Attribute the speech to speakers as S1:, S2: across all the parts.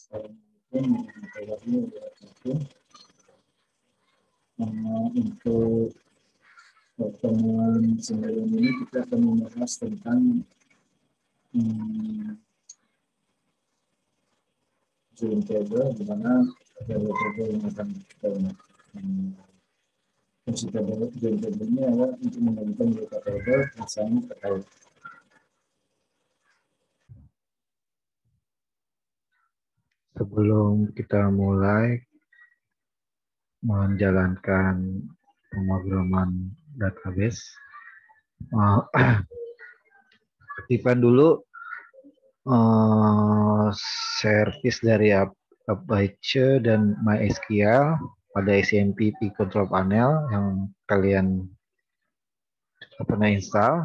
S1: Assalamualaikum warahmatullahi wabarakatuh. Untuk pertemuan sebelum ini kita akan membahas tentang join table, di mana table yang akan kita gunakan. Fungsi table join table ini adalah untuk menggabungkan beberapa table yang sama terkait.
S2: Sebelum kita mulai menjalankan pemrograman database, aktifkan dulu service dari Apache dan MySQL pada SMPP control panel yang kalian pernah install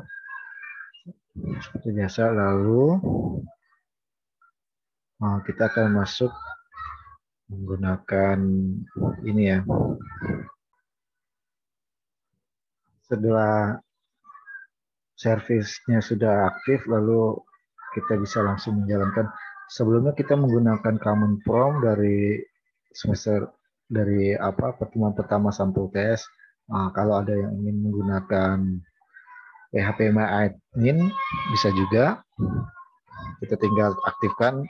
S2: seperti biasa. Lalu kita akan masuk menggunakan ini ya. Setelah servisnya sudah aktif, lalu kita bisa langsung menjalankan. Sebelumnya kita menggunakan command prompt dari semester dari pertemuan pertama sampai UTS. Kalau ada yang ingin menggunakan PHP MyAdmin bisa juga. Kita tinggal aktifkan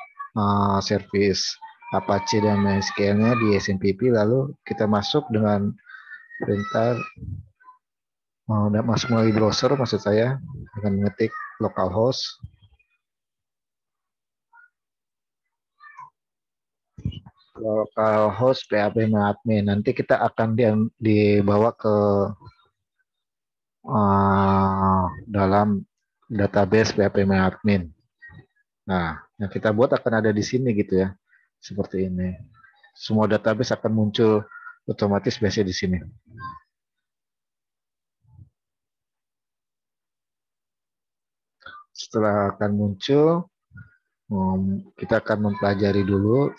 S2: service Apache dan MySQL-nya di SMPP, lalu kita masuk dengan perintah masuk melalui browser, maksud saya dengan mengetik localhost PHP MyAdmin. Nanti kita akan dibawa ke dalam database PHP MyAdmin. Nah, yang kita buat akan ada di sini gitu ya, seperti ini. Semua database akan muncul otomatis biasanya di sini. Setelah akan muncul, kita akan mempelajari dulu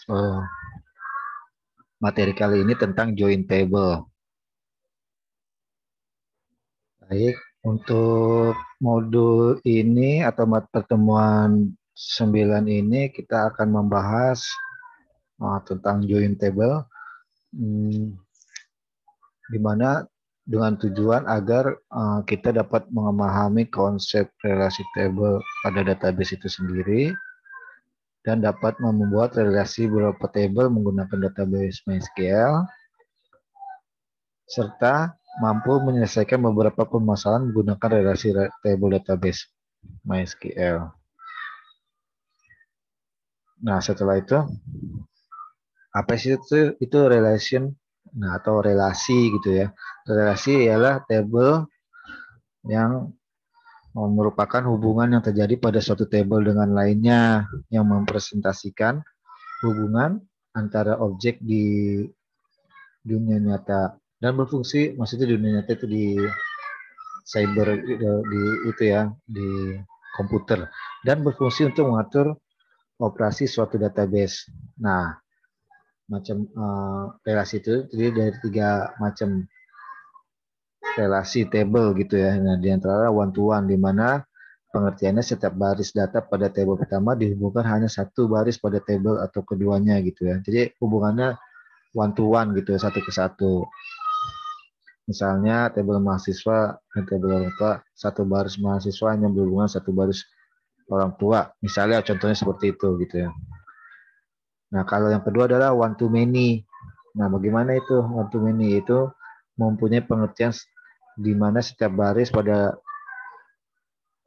S2: materi kali ini tentang join table. Baik, untuk modul ini atau pertemuan 9 ini kita akan membahas tentang join table, di mana dengan tujuan agar kita dapat memahami konsep relasi table pada database itu sendiri dan dapat membuat relasi beberapa table menggunakan database MySQL, serta mampu menyelesaikan beberapa permasalahan menggunakan relasi table database MySQL. Nah, setelah itu, apa sih itu relation, atau relasi gitu ya. Relasi ialah table yang merupakan hubungan yang terjadi pada suatu table dengan lainnya yang mempresentasikan hubungan antara objek di dunia nyata dan berfungsi, maksudnya dunia nyata itu di cyber, di itu ya, di komputer, dan berfungsi untuk mengatur operasi suatu database. Nah, macam relasi itu terdiri dari 3 macam relasi table gitu ya. Nah, di antara one to one, di mana pengertiannya setiap baris data pada table pertama dihubungkan hanya satu baris pada table atau keduanya gitu ya. Jadi hubungannya one to one gitu, satu ke satu. Misalnya tabel mahasiswa dan tabel orang tua, satu baris mahasiswa hanya berhubungan satu baris orang tua. Misalnya contohnya seperti itu gitu ya. Nah, kalau yang kedua adalah one to many. Nah, bagaimana itu one to many? Itu mempunyai pengertian di mana setiap baris pada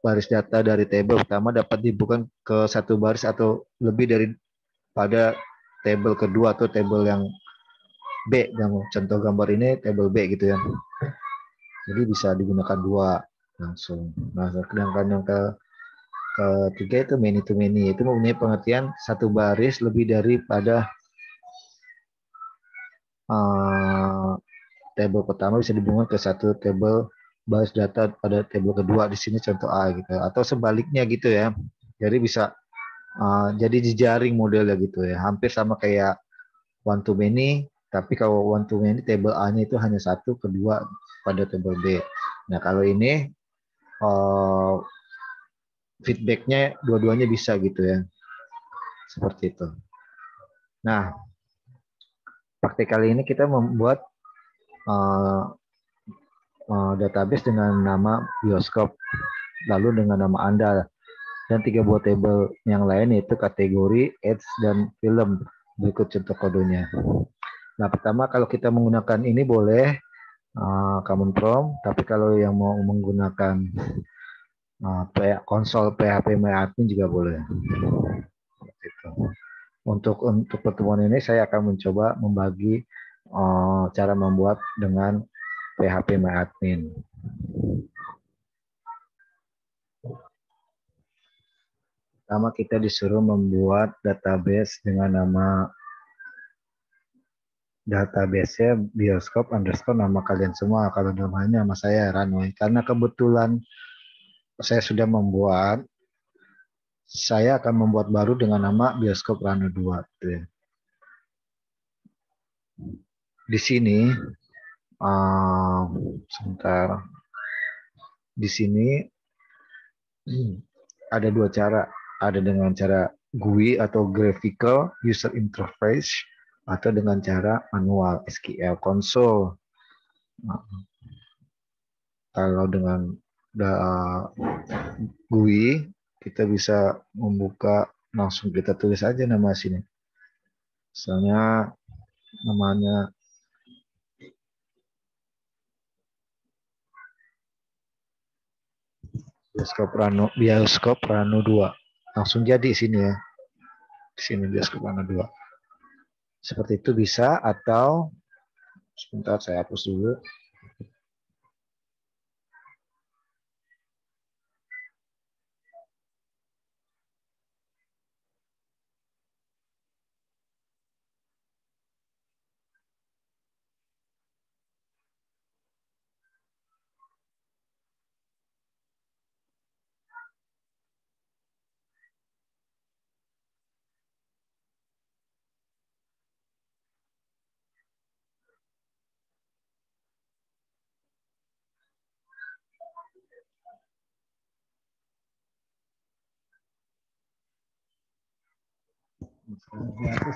S2: baris data dari table pertama dapat dihubungkan ke satu baris atau lebih dari pada table kedua atau table yang B. Yang contoh gambar ini table B gitu ya. Jadi bisa digunakan 2 langsung. Nah, sedangkan yang ketiga itu many to many. Itu mempunyai pengertian satu baris lebih daripada table pertama bisa dihubungkan ke satu table baris data pada table kedua, di sini contoh A gitu, atau sebaliknya gitu ya. Jadi bisa jadi jejaring modelnya gitu ya, hampir sama kayak one to many, tapi kalau one to many table A-nya itu hanya satu, kedua pada table B. Nah, kalau ini feedbacknya dua-duanya bisa gitu ya, seperti itu. Nah, praktik kali ini kita membuat uh, database dengan nama bioskop, lalu dengan nama Anda, dan 3 buah tabel yang lain yaitu kategori, age, dan film. Berikut contoh kodenya. Nah, pertama kalau kita menggunakan ini boleh command prompt, tapi kalau yang mau menggunakan konsol PHP MyAdmin juga boleh. Untuk pertemuan ini saya akan mencoba membagi cara membuat dengan PHP MyAdmin. Pertama kita disuruh membuat database dengan nama database-nya bioskop underscore nama kalian semua. Kalau namanya nama saya Ranway. Karena kebetulan saya sudah membuat, saya akan membuat baru dengan nama bioskop Rano 2. Di sini, sebentar. Di sini ada 2 cara. Ada dengan cara GUI atau Graphical User Interface atau dengan cara manual SQL Console. Nah, kalau dengan GUI kita bisa membuka, langsung kita tulis aja nama sini. Misalnya namanya Bioskop Rano 2. Langsung jadi sini ya. Di sini Bioskop Rano 2. Seperti itu bisa, atau sebentar saya hapus dulu.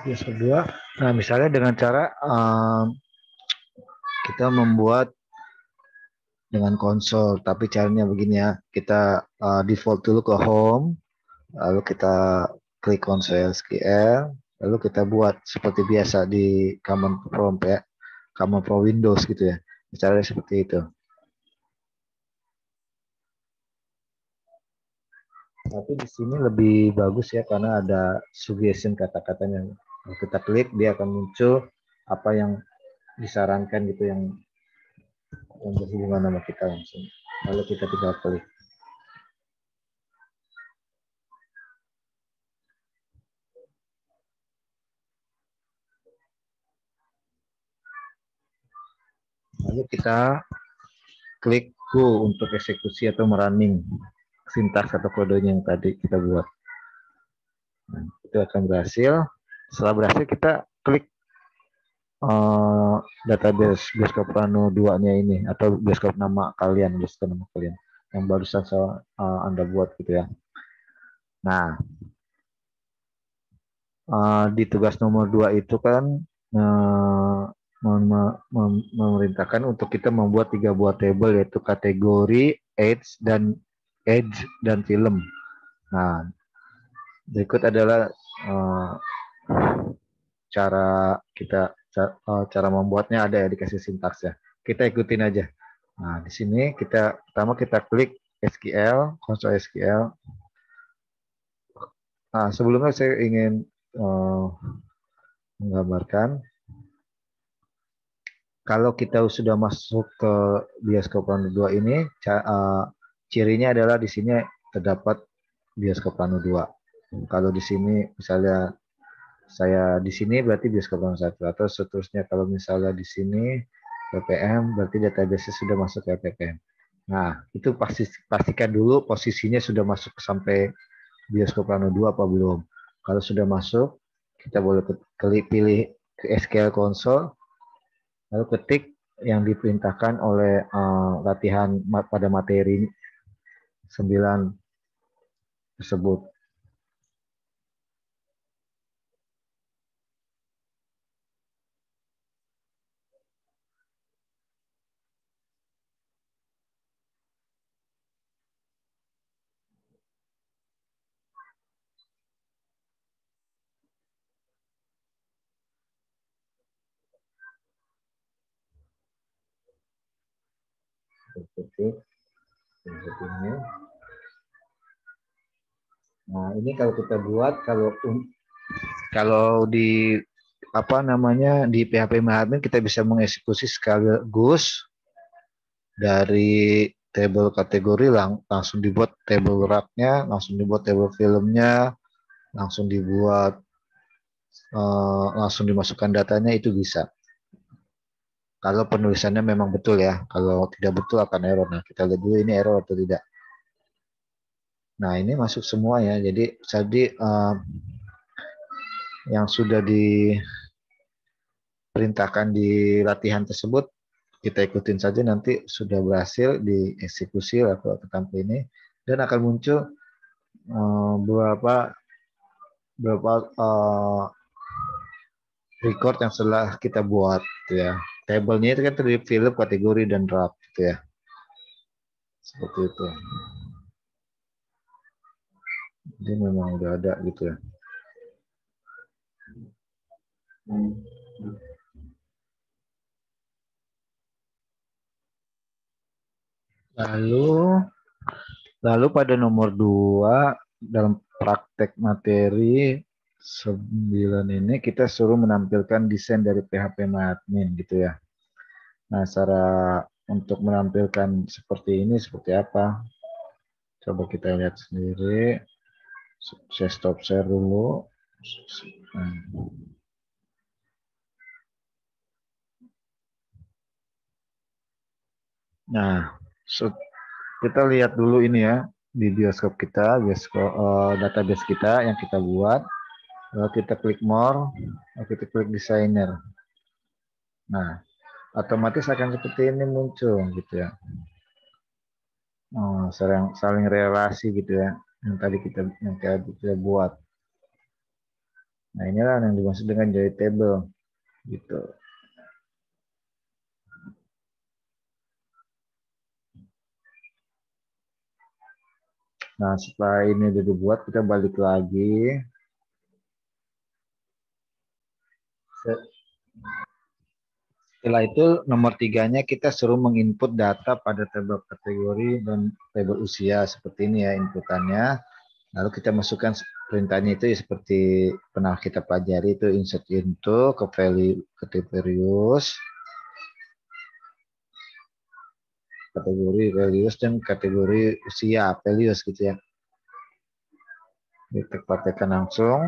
S2: Bioskop 2. Nah, misalnya dengan cara kita membuat dengan konsol, tapi caranya begini ya. Kita default dulu ke home, lalu kita klik konsol SQL, lalu kita buat seperti biasa di command prompt ya, command prompt Windows gitu ya. Caranya seperti itu. Tapi di sini lebih bagus ya karena ada suggestion kata-katanya. Kalau kita klik dia akan muncul apa yang disarankan gitu yang berhubungan sama kita langsung. Lalu kita tinggal klik. Lalu kita klik go untuk eksekusi atau merunning sintaks atau kodenya yang tadi kita buat. Nah, itu akan berhasil. Setelah berhasil kita klik database bioskop Rano 2-nya ini atau bioskop nama kalian, bioskop nama kalian yang barusan Anda buat gitu ya. Nah, di tugas nomor 2 itu kan memerintahkan untuk kita membuat 3 buah tabel yaitu kategori, age dan film. Nah, berikut adalah cara membuatnya, ada ya dikasih sintaks ya. Kita ikutin aja. Nah, di sini pertama kita klik SQL, konsol SQL. Nah, sebelumnya saya ingin menggambarkan kalau kita sudah masuk ke bioskop Rano 2 ini, cirinya adalah di sini terdapat bioskop Rano 2. Kalau di sini misalnya saya di sini berarti bioskop Rano 1, atau seterusnya kalau misalnya di sini PPM berarti database sudah masuk ke PPM. Nah, itu pastikan dulu posisinya sudah masuk sampai bioskop Rano 2 apa belum. Kalau sudah masuk, kita boleh pilih ke SQL console, lalu ketik yang diperintahkan oleh latihan pada materi 9 tersebut. ketik seperti ini. Nah, ini kalau kita buat, kalau di apa namanya di PHP MyAdmin kita bisa mengeksekusi sekaligus dari table kategori langsung dibuat table rak-nya, langsung dibuat table filmnya, langsung dibuat langsung dimasukkan datanya, itu bisa. Kalau penulisannya memang betul ya. Kalau tidak betul akan error. Nah, kita lihat dulu ini error atau tidak. Nah, ini masuk semua ya. Jadi yang sudah diperintahkan di latihan tersebut kita ikutin saja, nanti sudah berhasil dieksekusi atau tampil ini, dan akan muncul beberapa record yang setelah kita buat gitu ya. Tabelnya itu kan terdiri film, kategori, dan draft gitu ya. Seperti itu. Jadi memang udah ada gitu ya. Lalu pada nomor 2 dalam praktek materi 9 ini kita suruh menampilkan desain dari PHP MyAdmin gitu ya. Nah, cara untuk menampilkan seperti ini seperti apa? Coba kita lihat sendiri. Saya stop share dulu. Nah, kita lihat dulu ini ya di bioskop kita, database kita yang kita buat. Lalu kita klik more, lalu kita klik designer. Nah, otomatis akan seperti ini muncul gitu ya. Saling relasi gitu ya, yang tadi kita buat. Nah, inilah yang dimaksud dengan join table gitu. Nah, setelah ini udah dibuat, kita balik lagi. Setelah itu nomor 3-nya kita suruh menginput data pada tabel kategori dan tabel usia seperti ini ya inputannya. Lalu kita masukkan perintahnya itu ya, seperti pernah kita pelajari itu insert into ke value values, kategori values, dan kategori usia values gitu ya. Kita praktekkan langsung.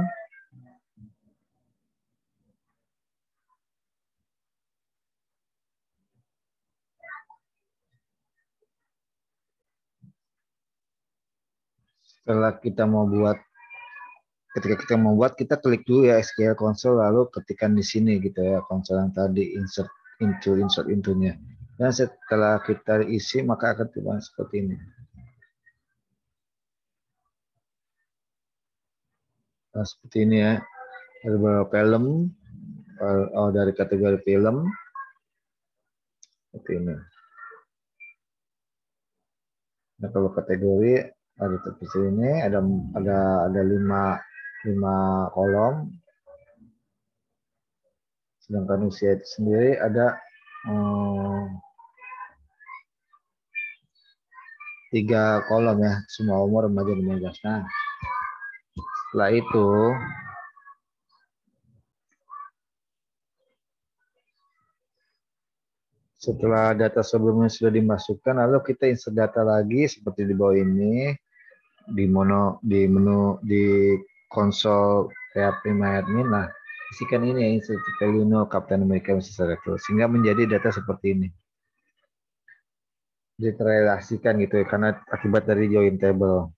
S2: Setelah kita mau buat, ketika kita mau buat, kita klik dulu ya SQL console, lalu ketikkan di sini gitu ya, konsol yang tadi insert into-nya. Dan setelah kita isi maka akan tiba seperti ini. Nah, seperti ini ya. Ada beberapa film, dari kategori film seperti ini. Nah, kalau kategori ada seperti ini, ada 5 kolom. Sedangkan usia itu sendiri ada 3 kolom ya, semua umur remaja 15. Nah, setelah itu setelah data sebelumnya sudah dimasukkan, lalu kita insert data lagi seperti di bawah ini, di menu di konsol PHP MyAdmin. Nah, isikan ini ya, insert value no Captain America sehingga menjadi data seperti ini. Jadi terrelasikan gitu ya, karena akibat dari join table.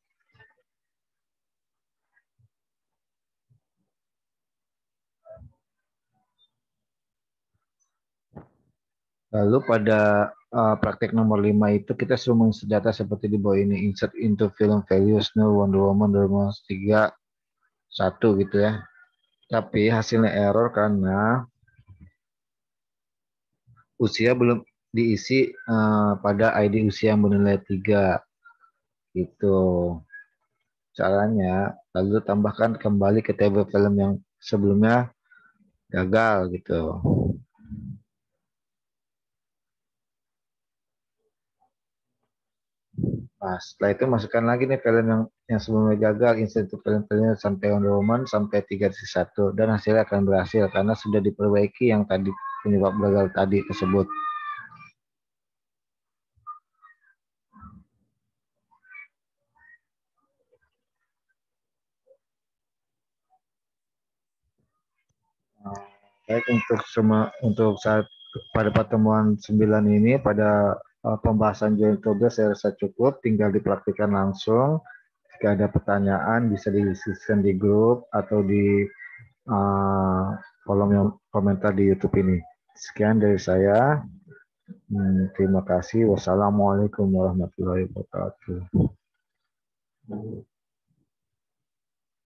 S2: Lalu pada praktek nomor 5 itu kita suruh mengisi data seperti di bawah ini, insert into film values no Wonder Woman 3 1 gitu ya. Tapi hasilnya error karena usia belum diisi pada ID usia yang bernilai 3 gitu. Caranya lalu tambahkan kembali ke table film yang sebelumnya gagal gitu. Nah, setelah itu masukkan lagi nih film yang sebelumnya gagal, insentif film-filmnya sampai Wonder Woman sampai 3-1 dan hasilnya akan berhasil karena sudah diperbaiki yang tadi penyebab gagal tadi tersebut. Baik, untuk saat pada pertemuan 9 ini pada pembahasan joint progress saya rasa cukup, tinggal dipraktikkan langsung. Jika ada pertanyaan bisa didiskusikan di grup atau di kolom yang komentar di YouTube ini. Sekian dari saya. Terima kasih. Wassalamualaikum warahmatullahi wabarakatuh.